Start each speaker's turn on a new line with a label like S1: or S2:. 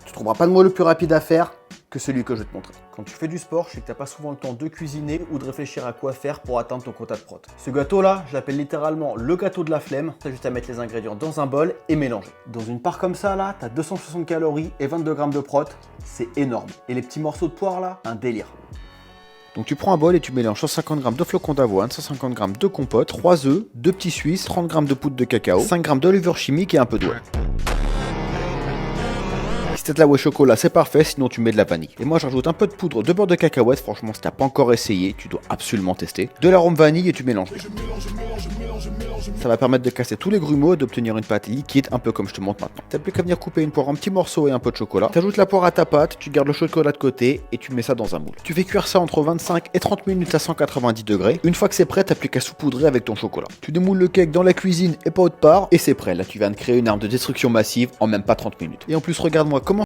S1: Tu trouveras pas de moelleux plus rapide à faire que celui que je vais te montrer. Quand tu fais du sport, je sais que t'as pas souvent le temps de cuisiner ou de réfléchir à quoi faire pour atteindre ton quota de prot. Ce gâteau là, je l'appelle littéralement le gâteau de la flemme. T'as juste à mettre les ingrédients dans un bol et mélanger. Dans une part comme ça là, t'as 260 calories et 22 grammes de prot, c'est énorme. Et les petits morceaux de poire là, un délire. Donc tu prends un bol et tu mélanges 150 g de flocons d'avoine, 150 g de compote, 3 œufs, 2 petits suisses, 30 g de poudre de cacao, 5 g de levure chimique et un peu d'eau. Si t'as de la whey chocolat, c'est parfait, sinon tu mets de la vanille. Et moi j'ajoute un peu de poudre de beurre de cacahuète, franchement si t'as pas encore essayé, tu dois absolument tester. De l'arôme vanille et tu mélanges. Ça va permettre de casser tous les grumeaux et d'obtenir une pâte liquide, un peu comme je te montre maintenant. T'as plus qu'à venir couper une poire en petits morceaux et un peu de chocolat. T'ajoutes la poire à ta pâte, tu gardes le chocolat de côté et tu mets ça dans un moule. Tu fais cuire ça entre 25 et 30 minutes à 190 degrés. Une fois que c'est prêt, t'as plus qu'à saupoudrer avec ton chocolat. Tu démoules le cake dans la cuisine et pas autre part, et c'est prêt. Là tu viens de créer une arme de destruction massive en même pas 30 minutes. Et en plus regarde-moi comment